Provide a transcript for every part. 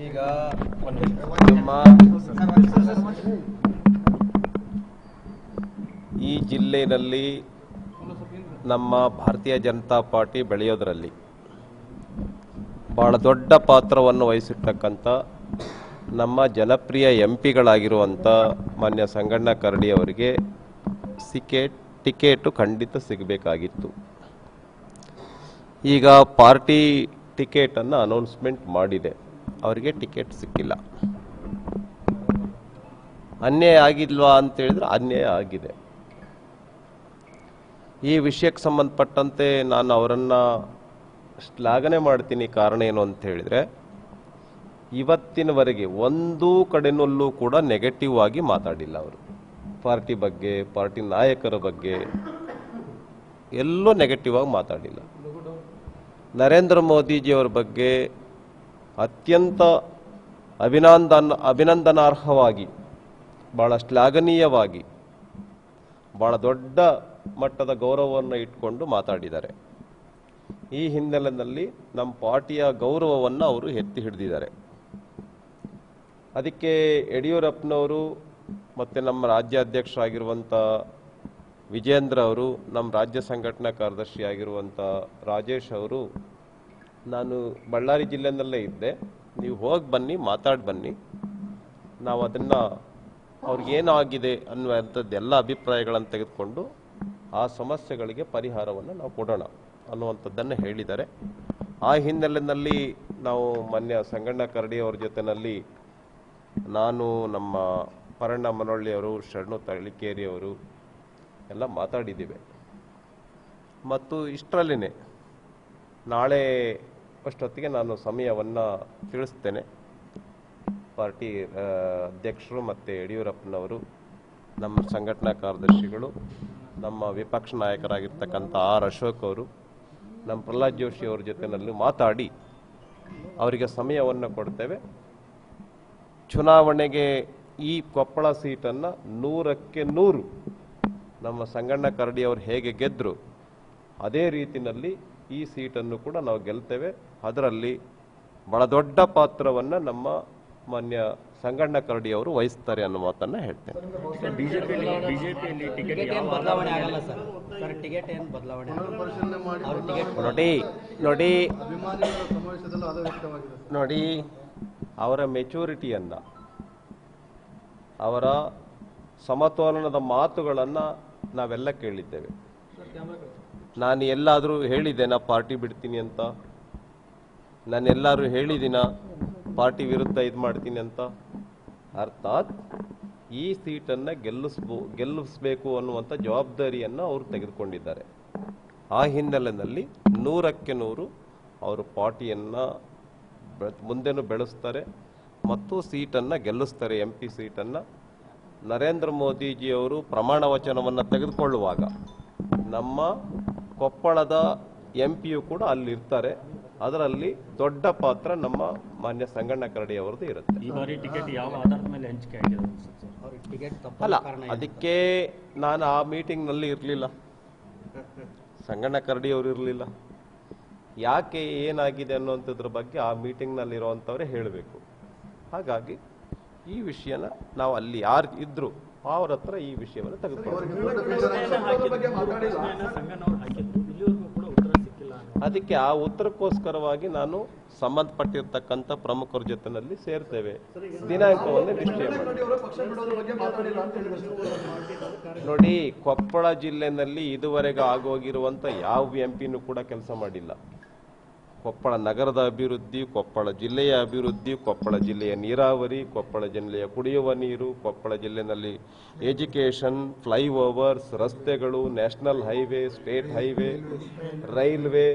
ಈಗ ನಮ್ಮ ಈ ಜಿಲ್ಲೆಯಲ್ಲಿ ನಮ್ಮ ಭಾರತೀಯ ಜನತಾ ಪಾರ್ಟಿ ಬೆಳೆಯೋದರಲ್ಲಿ ಬಹಳ ದೊಡ್ಡ ಪಾತ್ರವನ್ನು ವಹಿಸಿರ್ತಕ್ಕಂಥ ನಮ್ಮ ಜನಪ್ರಿಯ ಎಂಪಿಗಳಾಗಿರುವಂಥ ಮಾನ್ಯ ಸಂಗಣ್ಣ ಕರಡಿ ಅವರಿಗೆ ಟಿಕೆಟು ಖಂಡಿತ ಸಿಗಬೇಕಾಗಿತ್ತು. ಈಗ ಪಾರ್ಟಿ ಟಿಕೆಟನ್ನು ಅನೌನ್ಸ್ಮೆಂಟ್ ಮಾಡಿದೆ, ಅವರಿಗೆ ಟಿಕೆಟ್ ಸಿಕ್ಕಿಲ್ಲ. ಅನ್ಯಾಯ ಆಗಿಲ್ವಾ ಅಂತ ಹೇಳಿದ್ರೆ ಅನ್ಯಾಯ ಆಗಿದೆ. ಈ ವಿಷಯಕ್ಕೆ ಸಂಬಂಧಪಟ್ಟಂತೆ ನಾನು ಅವರನ್ನು ಶ್ಲಾಘನೆ ಮಾಡ್ತೀನಿ. ಕಾರಣ ಏನು ಅಂತ ಹೇಳಿದರೆ, ಇವತ್ತಿನವರೆಗೆ ಒಂದೂ ಕಡೆನಲ್ಲೂ ಕೂಡ ನೆಗೆಟಿವ್ ಆಗಿ ಮಾತಾಡಿಲ್ಲ. ಅವರು ಪಾರ್ಟಿ ಬಗ್ಗೆ, ಪಾರ್ಟಿ ನಾಯಕರ ಬಗ್ಗೆ ಎಲ್ಲೂ ನೆಗೆಟಿವ್ ಆಗಿ ಮಾತಾಡಿಲ್ಲ. ನರೇಂದ್ರ ಮೋದಿಜಿಯವರ ಬಗ್ಗೆ ಅತ್ಯಂತ ಅಭಿನಂದನಾರ್ಹವಾಗಿ, ಭಾಳ ಶ್ಲಾಘನೀಯವಾಗಿ, ಭಾಳ ದೊಡ್ಡ ಮಟ್ಟದ ಗೌರವವನ್ನು ಇಟ್ಕೊಂಡು ಮಾತಾಡಿದ್ದಾರೆ. ಈ ಹಿನ್ನೆಲೆಯಲ್ಲಿ ನಮ್ಮ ಪಾರ್ಟಿಯ ಗೌರವವನ್ನು ಅವರು ಎತ್ತಿ ಹಿಡಿದಿದ್ದಾರೆ. ಅದಕ್ಕೆ ಯಡಿಯೂರಪ್ಪನವರು ಮತ್ತು ನಮ್ಮ ರಾಜ್ಯಾಧ್ಯಕ್ಷರಾಗಿರುವಂಥ ವಿಜೇಂದ್ರ ಅವರು, ನಮ್ಮ ರಾಜ್ಯ ಸಂಘಟನಾ ಕಾರ್ಯದರ್ಶಿ ಆಗಿರುವಂಥ ರಾಜೇಶ್ ಅವರು, ನಾನು ಬಳ್ಳಾರಿ ಜಿಲ್ಲೆಯಲ್ಲೇ ಇದ್ದೆ, ನೀವು ಹೋಗಿ ಬನ್ನಿ, ಮಾತಾಡಿ ಬನ್ನಿ, ನಾವು ಅದನ್ನು ಅವ್ರಿಗೇನಾಗಿದೆ ಅನ್ನುವಂಥದ್ದು ಎಲ್ಲ ಅಭಿಪ್ರಾಯಗಳನ್ನು ತೆಗೆದುಕೊಂಡು ಆ ಸಮಸ್ಯೆಗಳಿಗೆ ಪರಿಹಾರವನ್ನು ನಾವು ಕೊಡೋಣ ಅನ್ನುವಂಥದ್ದನ್ನು ಹೇಳಿದ್ದಾರೆ. ಆ ಹಿನ್ನೆಲೆಯಲ್ಲಿ ನಾವು ಮಾನ್ಯ ಸಂಗಣ್ಣ ಕರಡಿ ಅವ್ರ ಜೊತೆಯಲ್ಲಿ ನಾನು, ನಮ್ಮ ಪರಣ್ಣ ಮನವಳ್ಳಿಯವರು, ಶರಣು ತಳಿಕೇರಿಯವರು ಎಲ್ಲ ಮಾತಾಡಿದ್ದೀವಿ. ಮತ್ತು ಇಷ್ಟರಲ್ಲಿನೇ ನಾಳೆ ಅಷ್ಟೊತ್ತಿಗೆ ನಾನು ಸಮಯವನ್ನು ತಿಳಿಸ್ತೇನೆ. ಪಾರ್ಟಿ ಅಧ್ಯಕ್ಷರು ಮತ್ತು ಯಡಿಯೂರಪ್ಪನವರು, ನಮ್ಮ ಸಂಘಟನಾ ಕಾರ್ಯದರ್ಶಿಗಳು, ನಮ್ಮ ವಿಪಕ್ಷ ನಾಯಕರಾಗಿರ್ತಕ್ಕಂಥ ಆರ್ ಅಶೋಕ್ ಅವರು, ನಮ್ಮ ಪ್ರಹ್ಲಾದ್ ಜೋಶಿ ಅವ್ರ ಜೊತೆಯಲ್ಲಿ ಮಾತಾಡಿ ಅವರಿಗೆ ಸಮಯವನ್ನು ಕೊಡ್ತೇವೆ. ಚುನಾವಣೆಗೆ ಈ ಕೊಪ್ಪಳ ಸೀಟನ್ನು 100ಕ್ಕೆ 100 ನಮ್ಮ ಸಂಗಣ್ಣ ಕರಡಿ ಅವರು ಹೇಗೆ ಗೆದ್ದರು ಅದೇ ರೀತಿಯಲ್ಲಿ ಈ ಸೀಟನ್ನು ಕೂಡ ನಾವು ಗೆಲ್ತೇವೆ. ಅದರಲ್ಲಿ ಬಹಳ ದೊಡ್ಡ ಪಾತ್ರವನ್ನು ನಮ್ಮ ಮಾನ್ಯ ಸಂಗಣ್ಣ ಕರಡಿ ಅವರು ವಹಿಸ್ತಾರೆ ಅನ್ನೋ ಮಾತನ್ನು ಹೇಳ್ತೇನೆ. ನೋಡಿ ಅವರ ಮೆಚೂರಿಟಿಯನ್ನು, ಅವರ ಸಮತೋಲನದ ಮಾತುಗಳನ್ನು ನಾವೆಲ್ಲ ಕೇಳಿದ್ದೇವೆ. ನಾನು ಎಲ್ಲಾದರೂ ಹೇಳಿದ್ದೇನಾ ಪಾರ್ಟಿ ಬಿಡ್ತೀನಿ ಅಂತ? ನಾನೆಲ್ಲರೂ ಹೇಳಿದ್ದೀನ ಪಾರ್ಟಿ ವಿರುದ್ಧ ಇದು ಮಾಡ್ತೀನಿ ಅಂತ? ಅರ್ಥಾತ್ ಈ ಸೀಟನ್ನು ಗೆಲ್ಲಿಸಬೇಕು ಅನ್ನುವಂಥ ಜವಾಬ್ದಾರಿಯನ್ನು ಅವರು ತೆಗೆದುಕೊಂಡಿದ್ದಾರೆ. ಆ ಹಿನ್ನೆಲೆಯಲ್ಲಿ 100ಕ್ಕೆ 100 ಅವರು ಪಾರ್ಟಿಯನ್ನು ಮುಂದೆನೂ ಬೆಳೆಸ್ತಾರೆ ಮತ್ತು ಸೀಟನ್ನು ಗೆಲ್ಲಿಸ್ತಾರೆ. MP ಸೀಟನ್ನು ನರೇಂದ್ರ ಮೋದಿಜಿಯವರು ಪ್ರಮಾಣ ವಚನವನ್ನು ತೆಗೆದುಕೊಳ್ಳುವಾಗ ನಮ್ಮ ಕೊಪ್ಪಳದ MP ಕೂಡ ಅಲ್ಲಿರ್ತಾರೆ. ಅದರಲ್ಲಿ ದೊಡ್ಡ ಪಾತ್ರ ನಮ್ಮ ಮಾನ್ಯ ಸಂಗಣ್ಣ ಕರಡಿ ಅವರದ್ದು ಇರುತ್ತೆ. ಈ ಬಾರಿ ಟಿಕೆಟ್ ಯಾವ ಆಧಾರದ ಮೇಲೆ ಹಂಚಿಕೆ ಆಗಿದೆ? ಅಲ್ಲ, ಅದಕ್ಕೆ ನಾನು ಆ ಮೀಟಿಂಗ್ನಲ್ಲಿ ಇರಲಿಲ್ಲ, ಸಂಗಣ್ಣ ಕರಡಿ ಅವರು ಇರಲಿಲ್ಲ. ಯಾಕೆ ಏನಾಗಿದೆ ಅನ್ನೋಂಥದ್ರ ಬಗ್ಗೆ ಆ ಮೀಟಿಂಗ್ನಲ್ಲಿರುವಂಥವರೇ ಹೇಳಬೇಕು. ಹಾಗಾಗಿ ಈ ವಿಷಯನ ನಾವು ಅಲ್ಲಿ ಯಾರು ಇದ್ರು ಅವ್ರ ಹತ್ರ ಈ ವಿಷಯವನ್ನು ತೆಗೆದುಕೊಳ್ಳೋದು. ಅದಕ್ಕೆ ಆ ಉತ್ತರಕ್ಕೋಸ್ಕರವಾಗಿ ನಾನು ಸಂಬಂಧಪಟ್ಟಿರ್ತಕ್ಕಂಥ ಪ್ರಮುಖರ ಜೊತೆಯಲ್ಲಿ ಸೇರ್ತೇವೆ, ದಿನಾಂಕವನ್ನು ನಿಶ್ಚಯ ಮಾಡಿ. ನೋಡಿ, ಕೊಪ್ಪಳ ಜಿಲ್ಲೆಯಲ್ಲಿ ಇದುವರೆಗೆ ಆಗೋಗಿರುವಂಥ ಯಾವ MP ಕೂಡ ಕೆಲಸ ಮಾಡಿಲ್ಲ. ಕೊಪ್ಪಳ ನಗರದ ಅಭಿವೃದ್ಧಿ, ಕೊಪ್ಪಳ ಜಿಲ್ಲೆಯ ಅಭಿವೃದ್ಧಿ, ಕೊಪ್ಪಳ ಜಿಲ್ಲೆಯ ನೀರಾವರಿ, ಕೊಪ್ಪಳ ಜಿಲ್ಲೆಯ ಕುಡಿಯುವ ನೀರು, ಕೊಪ್ಪಳ ಜಿಲ್ಲೆಯಲ್ಲಿ ಎಜುಕೇಷನ್, ಫ್ಲೈಓವರ್ಸ್, ರಸ್ತೆಗಳು, national highway, state highway, railway,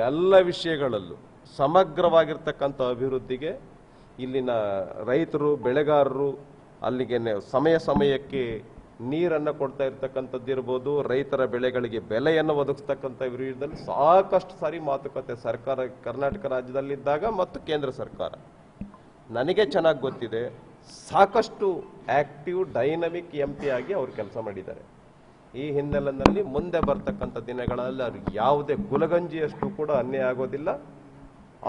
ಎಲ್ಲ ವಿಷಯಗಳಲ್ಲೂ ಸಮಗ್ರವಾಗಿರ್ತಕ್ಕಂಥ ಅಭಿವೃದ್ಧಿಗೆ ಇಲ್ಲಿನ ರೈತರು, ಬೆಳೆಗಾರರು ಅಲ್ಲಿಗೆ ಸಮಯಕ್ಕೆ ನೀರನ್ನು ಕೊಡ್ತಾ ಇರ್ತಕ್ಕಂಥದ್ದು ಇರ್ಬೋದು, ರೈತರ ಬೆಳೆಗಳಿಗೆ ಬೆಲೆಯನ್ನು ಒದಗಿಸ್ತಕ್ಕಂಥ ವಿಷಯದಲ್ಲಿ ಸಾಕಷ್ಟು ಸಾರಿ ಮಾತುಕತೆ ಸರ್ಕಾರ ಕರ್ನಾಟಕ ರಾಜ್ಯದಲ್ಲಿದ್ದಾಗ ಮತ್ತು ಕೇಂದ್ರ ಸರ್ಕಾರ, ನನಗೆ ಚೆನ್ನಾಗಿ ಗೊತ್ತಿದೆ, ಸಾಕಷ್ಟು ಆಕ್ಟಿವ್ ಡೈನಮಿಕ್ MP ಆಗಿ ಅವರು ಕೆಲಸ ಮಾಡಿದ್ದಾರೆ. ಈ ಹಿನ್ನೆಲೆಯಲ್ಲಿ ಮುಂದೆ ಬರ್ತಕ್ಕಂಥ ದಿನಗಳಲ್ಲಿ ಅವ್ರಿಗೆ ಯಾವುದೇ ಗುಲಗಂಜಿಯಷ್ಟು ಕೂಡ ಅನ್ಯಾಯ ಆಗೋದಿಲ್ಲ.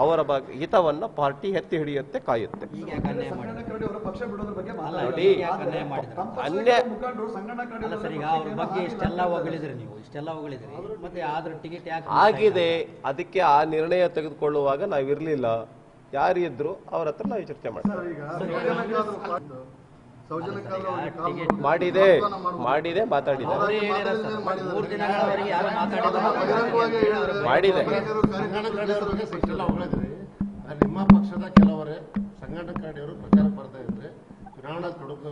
ಅವರ ಹಿತವನ್ನ ಪಾರ್ಟಿ ಎತ್ತಿ ಹಿಡಿಯುತ್ತೆ, ಕಾಯುತ್ತೆ. ಈಗ ಯಾಕೆ ಅನ್ಯಾಯ ಮಾಡಿದ್ರು? ಪಕ್ಷ ಬಿಡೋದ್ರ ಬಗ್ಗೆ ನೋಡಿ, ಅನ್ಯಾಯ ಮಾಡಿದ್ರು. ಅನ್ಯಾಯ ಮುಖಂಡರು ಸಂಗಣ್ಣ ಅಲ್ಲ ಸರ್, ಈಗ ಅವ್ರ ಬಗ್ಗೆ ಇಷ್ಟೆಲ್ಲ ಹೊಗಳಿದ್ರಿ, ನೀವು ಇಷ್ಟೆಲ್ಲ ಹೊಗಳಿದ್ರಿ, ಮತ್ತೆ ಆದ್ರ ಟಿಕೆಟ್ ಯಾಕೆ ಆಗಿದೆ. ಅದಕ್ಕೆ ಆ ನಿರ್ಣಯ ತೆಗೆದುಕೊಳ್ಳುವಾಗ ನಾವಿರ್ಲಿಲ್ಲ. ಯಾರಿದ್ರು ಅವ್ರ ಹತ್ರ ನಾವು ಚರ್ಚೆ ಮಾಡ್ತೀವಿ. ಮಾಡಿದೆ ಮಾತಾಡಿದೆ ಅವರೇ ಹೇಳಿದಾರೆ ಸರ್, 3 ದಿನಗಳವರೆಗೆ ಯಾರು ಮಾತಾಡಿಲ್ಲ. ಮಾಡಿದೆ. ನಿಮ್ಮ ಪಕ್ಷದ ಕೆಲವರೇ ಸಂಘಟನಾ ಕಾರ್ಯವರು ಪ್ರಚಾರ ಬರ್ತಾ ಇದ್ರೆ ಚುನಾವಣಾ ತೊಡಗು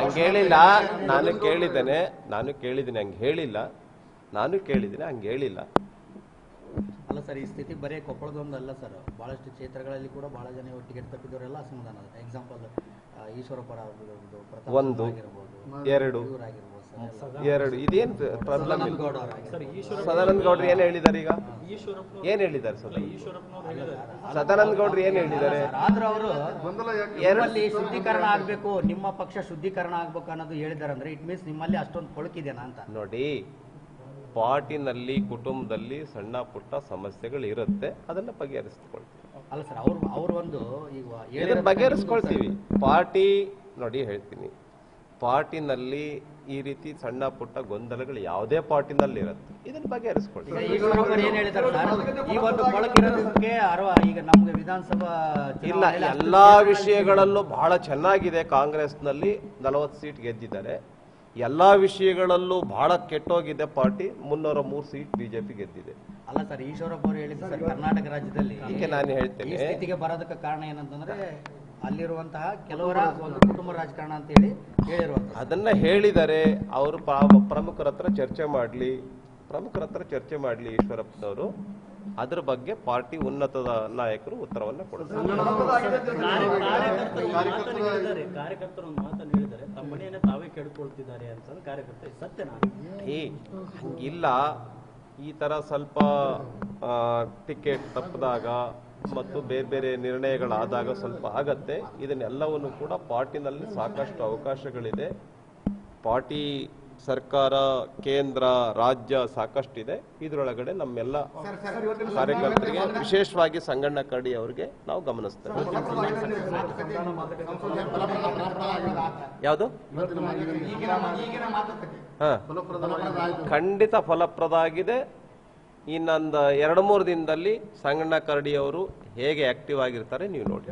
ಹಂಗೆ ಹೇಳಿಲ್ಲ. ನಾನು ಕೇಳಿದ್ದೇನೆ ಹಂಗೆ ಹೇಳಿಲ್ಲ. ಹಂಗೆ ಹೇಳಿಲ್ಲ. ಅಲ್ಲ ಸರ್, ಈ ಸ್ಥಿತಿ ಬರೀ ಕೊಪ್ಪಳದೊಂದಲ್ಲ ಸರ್, ಬಹಳಷ್ಟು ಕ್ಷೇತ್ರಗಳಲ್ಲಿ ಕೂಡ ಬಹಳ ಜನ ಟಿಕೆಟ್ ತಪ್ಪಿದವರೆಲ್ಲ ಅಸಮಾಧಾನ. ಎಕ್ಸಾಂಪಲ್ ಈಶ್ವರಪ್ಪರ ಆಗಿರ್ಬೋದು, ಪ್ರತಾಪ್ ಒಂದು, ಆಗಿರ್ಬೋದು, ಎರಡು, ಇವರಾಗಿರ್ಬೋದು ಸರ್, ಎರಡು ಇದೇನ್ ಪ್ರಾಬ್ಲಮ್ ಇಲ್ಲ. ಗೌಡ ಅವರಾಗಿರ್ಬೋದು. ಸದಾನಂದ ಗೌಡ್ರು ಏನ್ ಹೇಳಿದ್ದಾರೆ? ಈಗ ಏನ್ ಹೇಳಿದ್ದಾರೆ? ಸದಾನಂದ ಗೌಡ್ರು ಏನ್ ಹೇಳಿದ್ದಾರೆ? ಆದ್ರೆ ಅವರು ನಿಮ್ಮಲ್ಲಿ ಶುದ್ಧೀಕರಣ ಆಗ್ಬೇಕು, ನಿಮ್ಮ ಪಕ್ಷ ಶುದ್ಧೀಕರಣ ಆಗ್ಬೇಕು ಅನ್ನೋದು ಹೇಳಿದಾರೆ ಅಂದ್ರೆ ಇಟ್ ಮೀನ್ಸ್ ನಿಮ್ಮಲ್ಲಿ ಅಷ್ಟೊಂದು ಕೊಳಕಿದೆನಾ ಅಂತ. ನೋಡಿ, ಪಾರ್ಟಿನಲ್ಲಿ ಕುಟುಂಬದಲ್ಲಿ ಸಣ್ಣ ಪುಟ್ಟ ಸಮಸ್ಯೆಗಳು ಇರುತ್ತೆ, ಅದನ್ನ ಬಗೆಹರಿಸ್ಕೊಳ್ತೀವಿ. ಅಲ್ಲ ಸರ್, ಅವ್ರು ಒಂದು ಈಗ ಇದನ್ನ ಬಗೆಹರಿಸ್ಕೊಳ್ತೀವಿ. ಪಾರ್ಟಿ ನೋಡಿ ಹೇಳ್ತೀನಿ, ಪಾರ್ಟಿನಲ್ಲಿ ಈ ರೀತಿ ಸಣ್ಣ ಪುಟ್ಟ ಗೊಂದಲಗಳು ಯಾವುದೇ ಪಾರ್ಟಿನಲ್ಲಿ ಇರುತ್ತೆ, ಇದನ್ನ ಬಗೆಹರಿಸ್ಕೊಳ್ತೀವಿ. ಈಶ್ವರಪ್ಪರು ಏನ್ ಹೇಳಿದಾರೆ ಸರ್, ಈ ಒಂದು ಕೊಳಕಿರೋದಕ್ಕೆ ಈಗ ನಮ್ಗೆ ವಿಧಾನಸಭಾ ಇಲ್ಲ, ಎಲ್ಲಾ ವಿಷಯಗಳಲ್ಲೂ ಬಹಳ ಚೆನ್ನಾಗಿದೆ. ಕಾಂಗ್ರೆಸ್ನಲ್ಲಿ 40 ಸೀಟ್ ಗೆದ್ದಿದ್ದಾರೆ. ಎಲ್ಲಾ ವಿಷಯಗಳಲ್ಲೂ ಬಹಳ ಕೆಟ್ಟೋಗಿದೆ ಪಾರ್ಟಿ. 303 ಸೀಟ್ ಬಿಜೆಪಿ ಗೆದ್ದಿದೆ. ಅಲ್ಲ ಸರ್, ಈಶ್ವರಪ್ಪ ಅವರು ಹೇಳಿದ್ರು ಸರ್, ಕರ್ನಾಟಕ ರಾಜ್ಯದಲ್ಲಿ ಅದಕ್ಕೆ ನಾನು ಹೇಳ್ತೇನೆ, ಈ ಸ್ಥಿತಿಗೆ ಬರೋದಕ್ಕೆ ಕಾರಣ ಏನಂತಂದ್ರೆ ಅಲ್ಲಿರುವಂತಹ ಕೆಲವರ ಒಂದು ಕುಟುಂಬ ರಾಜಕಾರಣ ಅಂತ ಹೇಳಿರುವಂತ. ಅದನ್ನ ಹೇಳಿದರೆ ಅವರು ಪ್ರಮುಖರ ಹತ್ರ ಚರ್ಚೆ ಮಾಡಲಿ ಈಶ್ವರಪ್ಪನವರು. ಅದ್ರ ಬಗ್ಗೆ ಪಾರ್ಟಿ ಉನ್ನತದ ನಾಯಕರು ಉತ್ತರವನ್ನ ಕೊಡ್ತಾರೆ. ಕಾರ್ಯಕರ್ತರು ಒಂದು ಮಾತನ್ನು ಹೇಳಿದ್ದಾರೆ, ತಮ್ಮ ಮನೆಯನ್ನ ತಾವೇ ಕೆಡ್ಕೊಳ್ತಿದ್ದಾರೆ ಅಂತ ಕಾರ್ಯಕರ್ತ ಸತ್ಯನಾ? ಹಂಗಿಲ್ಲ. ಈ ತರ ಸ್ವಲ್ಪ ಟಿಕೆಟ್ ತಪ್ಪದಾಗ ಮತ್ತು ಬೇರೆ ಬೇರೆ ನಿರ್ಣಯಗಳಾದಾಗ ಸ್ವಲ್ಪ ಆಗತ್ತೆ. ಇದನ್ನೆಲ್ಲವನ್ನು ಕೂಡ ಪಾರ್ಟಿನಲ್ಲಿ ಸಾಕಷ್ಟು ಅವಕಾಶಗಳಿದೆ. ಪಾರ್ಟಿ, ಸರ್ಕಾರ, ಕೇಂದ್ರ, ರಾಜ್ಯ ಸಾಕಷ್ಟಿದೆ. ಇದರೊಳಗಡೆ ನಮ್ಮೆಲ್ಲ ಕಾರ್ಯಕರ್ತರಿಗೆ, ವಿಶೇಷವಾಗಿ ಸಂಗಣ್ಣ ಕರಡಿ ಅವರಿಗೆ ನಾವು ಗಮನಿಸ್ತೇವೆ. ಯಾವುದು? ಖಂಡಿತ ಫಲಪ್ರದ ಆಗಿದೆ. ಇನ್ನೊಂದು 2-3 ದಿನದಲ್ಲಿ ಸಂಗಣ್ಣ ಕರಡಿ ಅವರು ಹೇಗೆ ಆಕ್ಟಿವ್ ಆಗಿರ್ತಾರೆ ನೀವು ನೋಡಿ.